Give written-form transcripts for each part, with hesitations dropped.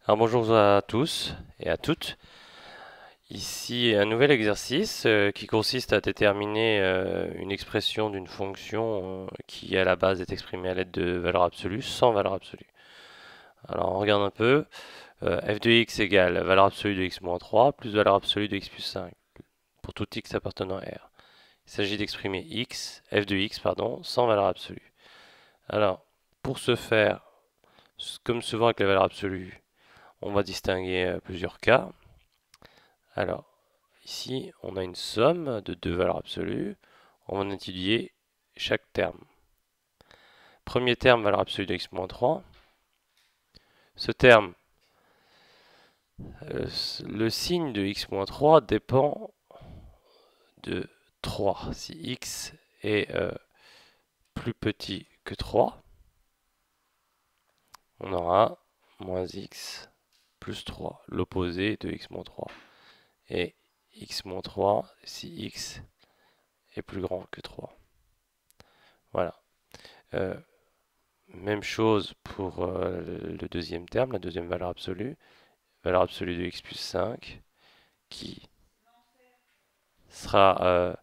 Alors bonjour à tous et à toutes. Ici un nouvel exercice qui consiste à déterminer une expression d'une fonction qui à la base est exprimée à l'aide de valeurs absolues sans valeur absolue. Alors on regarde un peu. F de x égale valeur absolue de x moins 3 plus valeur absolue de x plus 5 pour tout x appartenant à R. Il s'agit d'exprimer f de x pardon, sans valeur absolue. Alors pour ce faire, comme souvent avec la valeur absolue, on va distinguer plusieurs cas. Alors, ici, on a une somme de deux valeurs absolues. On va étudier chaque terme. Premier terme, valeur absolue de x-3. Ce terme, le signe de x-3 dépend de 3. Si x est plus petit que 3, on aura moins x plus 3, l'opposé de x-3. Et x-3 si x est plus grand que 3. Voilà. Euh, Même chose pour le deuxième terme, la deuxième valeur absolue de x plus 5, qui sera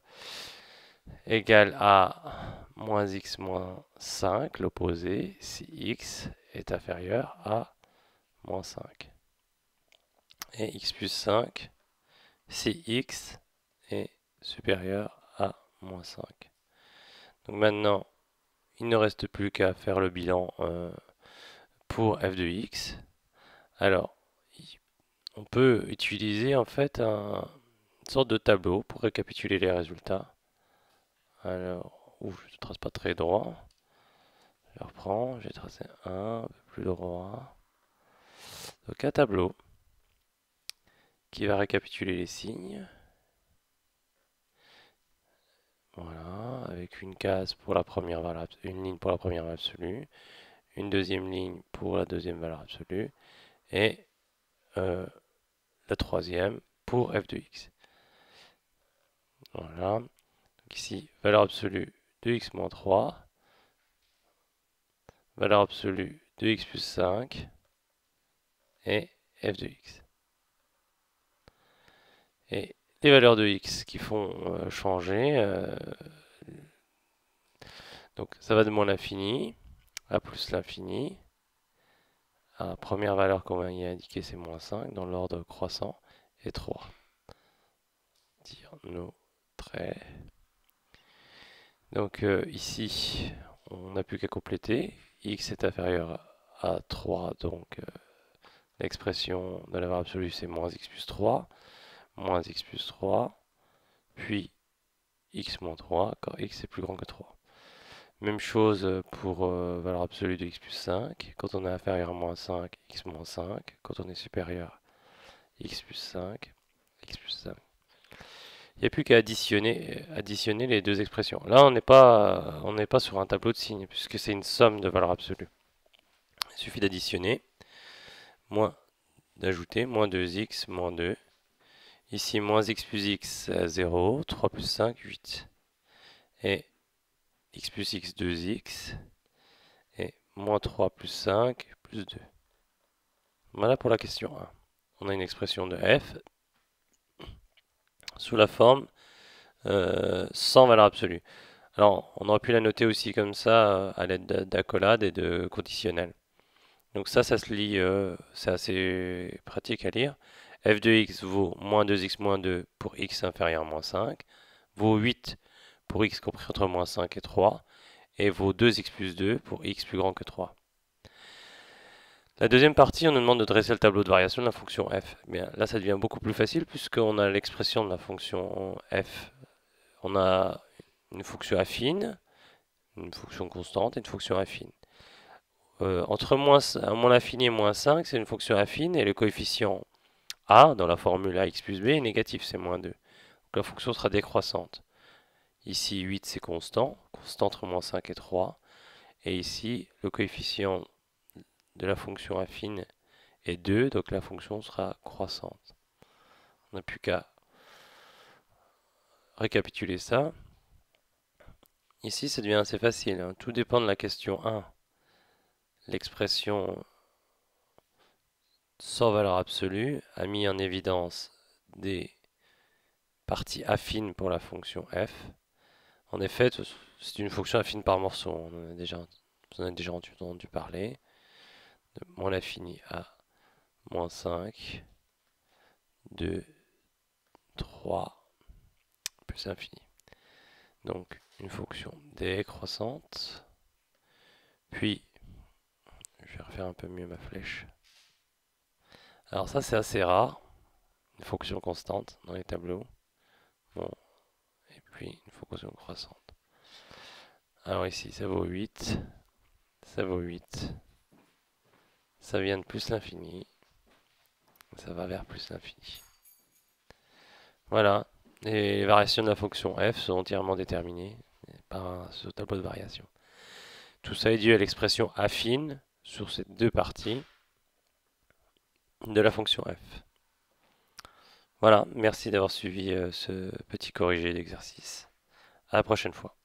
égale à moins x moins 5, l'opposé, si x est inférieur à moins 5. Et x plus 5, si x est supérieur à moins 5. Donc maintenant, il ne reste plus qu'à faire le bilan pour f de x. Alors, on peut utiliser en fait une sorte de tableau pour récapituler les résultats. Alors, je ne trace pas très droit. Je reprends, j'ai tracé un peu plus droit. Donc un tableau qui va récapituler les signes. Voilà, avec une case pour la première valeur, une ligne pour la première valeur absolue, une deuxième ligne pour la deuxième valeur absolue, et la troisième pour f de x. Voilà. Donc ici, valeur absolue de x moins 3, valeur absolue de x plus 5 et f de x. Et les valeurs de x qui font changer, donc ça va de moins l'infini à plus l'infini. La première valeur qu'on va y indiquer c'est moins 5 dans l'ordre croissant et 3. Dire nos traits. Donc ici, on n'a plus qu'à compléter. X est inférieur à 3, donc l'expression de la valeur absolue c'est moins x plus 3, moins x plus 3, puis x moins 3 quand x est plus grand que 3. Même chose pour valeur absolue de x plus 5. Quand on est inférieur à moins 5, x moins 5. Quand on est supérieur, x plus 5, x plus 5. Il n'y a plus qu'à additionner les deux expressions. Là, on n'est pas sur un tableau de signes, puisque c'est une somme de valeurs absolues. Il suffit d'additionner, moins d'ajouter, moins 2x, moins 2. Ici, moins x plus x, 0. 3 plus 5, 8. Et x plus x, 2x. Et moins 3 plus 5, plus 2. Voilà pour la question 1. On a une expression de f sous la forme sans valeur absolue. Alors, on aurait pu la noter aussi comme ça à l'aide d'accolades et de conditionnels. Donc ça se lit, c'est assez pratique à lire. f de x vaut moins 2x moins 2 pour x inférieur à moins 5, vaut 8 pour x compris entre moins 5 et 3, et vaut 2x plus 2 pour x plus grand que 3. La deuxième partie, on nous demande de dresser le tableau de variation de la fonction f. Bien, là, ça devient beaucoup plus facile puisqu'on a l'expression de la fonction f. On a une fonction affine, une fonction constante et une fonction affine. Entre moins l'infini et moins 5, c'est une fonction affine et le coefficient a dans la formule ax plus b est négatif, c'est moins 2. Donc la fonction sera décroissante. Ici, 8 c'est constant, constant entre moins 5 et 3. Et ici, le coefficient de la fonction affine est 2, donc la fonction sera croissante. On n'a plus qu'à récapituler ça. Ici, ça devient assez facile, hein. Tout dépend de la question 1. L'expression sans valeur absolue a mis en évidence des parties affines pour la fonction f. En effet, c'est une fonction affine par morceau. On en a déjà entendu parler. De moins l'infini à moins 5, 2, 3, plus l'infini. Donc une fonction décroissante. Puis, je vais refaire un peu mieux ma flèche. Alors ça c'est assez rare. Une fonction constante dans les tableaux. Bon. Et puis une fonction croissante. Alors ici ça vaut 8. Ça vaut 8. Ça vient de plus l'infini. Ça va vers plus l'infini. Voilà. Et les variations de la fonction f sont entièrement déterminées par ce tableau de variation. Tout ça est dû à l'expression affine sur ces deux parties de la fonction f. Voilà, merci d'avoir suivi ce petit corrigé d'exercice. À la prochaine fois.